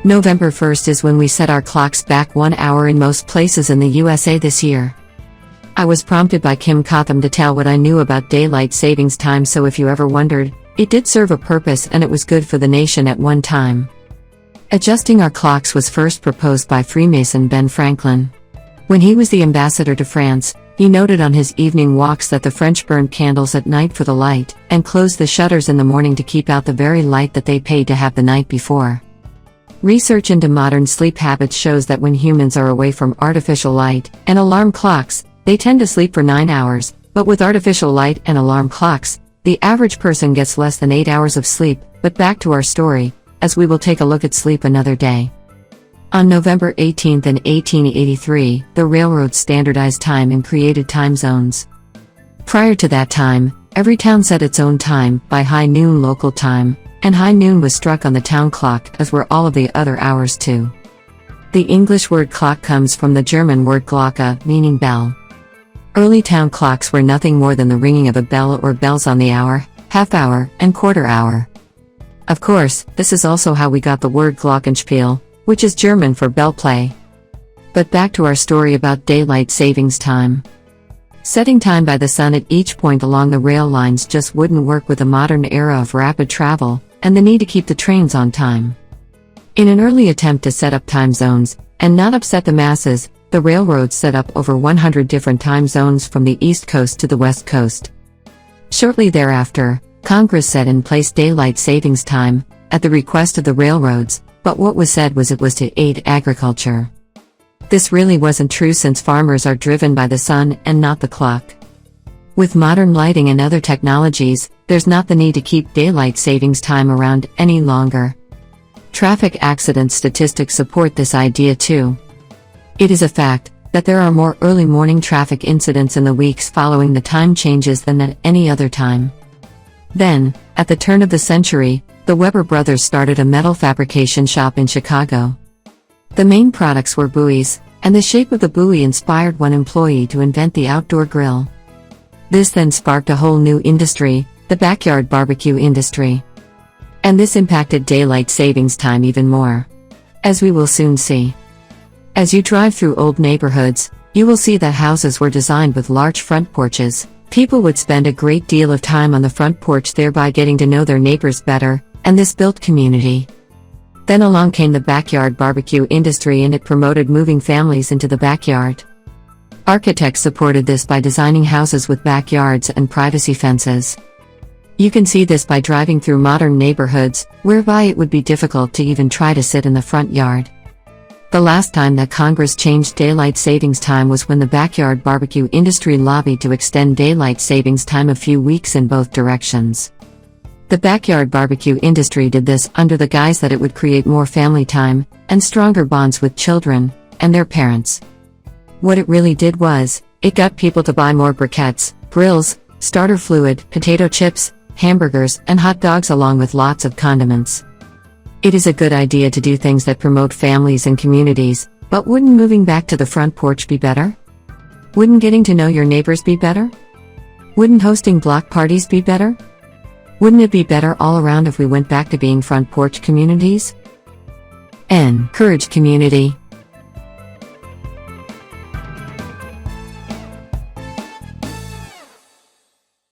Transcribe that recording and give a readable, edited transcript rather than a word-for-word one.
November 1st is when we set our clocks back 1 hour in most places in the USA this year. I was prompted by Kim Cotham to tell what I knew about daylight savings time, so if you ever wondered, it did serve a purpose and it was good for the nation at one time. Adjusting our clocks was first proposed by Freemason Ben Franklin. When he was the ambassador to France, he noted on his evening walks that the French burned candles at night for the light, and closed the shutters in the morning to keep out the very light that they paid to have the night before. Research into modern sleep habits shows that when humans are away from artificial light and alarm clocks, they tend to sleep for 9 hours, but with artificial light and alarm clocks, the average person gets less than 8 hours of sleep. But back to our story, as we will take a look at sleep another day. On November 18 in 1883, the railroads standardized time and created time zones. Prior to that time, every town set its own time, by high noon local time, and high noon was struck on the town clock, as were all of the other hours too. The English word clock comes from the German word Glocke, meaning bell. Early town clocks were nothing more than the ringing of a bell or bells on the hour, half hour, and quarter hour. Of course, this is also how we got the word Glockenspiel, which is German for bell play. But back to our story about daylight savings time. Setting time by the sun at each point along the rail lines just wouldn't work with the modern era of rapid travel, and the need to keep the trains on time. In an early attempt to set up time zones, and not upset the masses, the railroads set up over 100 different time zones from the East Coast to the West Coast. Shortly thereafter, Congress set in place daylight savings time, at the request of the railroads, but what was said was it was to aid agriculture. This really wasn't true, since farmers are driven by the sun and not the clock. With modern lighting and other technologies, there's not the need to keep daylight savings time around any longer. Traffic accident statistics support this idea too. It is a fact that there are more early morning traffic incidents in the weeks following the time changes than at any other time. Then, at the turn of the century, the Weber brothers started a metal fabrication shop in Chicago. The main products were buoys, and the shape of the buoy inspired one employee to invent the outdoor grill. This then sparked a whole new industry, the backyard barbecue industry. And this impacted daylight savings time even more, as we will soon see. As you drive through old neighborhoods, you will see that houses were designed with large front porches. People would spend a great deal of time on the front porch, thereby getting to know their neighbors better, and this built community. Then along came the backyard barbecue industry, and it promoted moving families into the backyard. Architects supported this by designing houses with backyards and privacy fences. You can see this by driving through modern neighborhoods, whereby it would be difficult to even try to sit in the front yard. The last time that Congress changed daylight savings time was when the backyard barbecue industry lobbied to extend daylight savings time a few weeks in both directions. The backyard barbecue industry did this under the guise that it would create more family time, and stronger bonds with children, and their parents. What it really did was, it got people to buy more briquettes, grills, starter fluid, potato chips, hamburgers, and hot dogs, along with lots of condiments. It is a good idea to do things that promote families and communities, but wouldn't moving back to the front porch be better? Wouldn't getting to know your neighbors be better? Wouldn't hosting block parties be better? Wouldn't it be better all around if we went back to being front porch communities? Encourage community.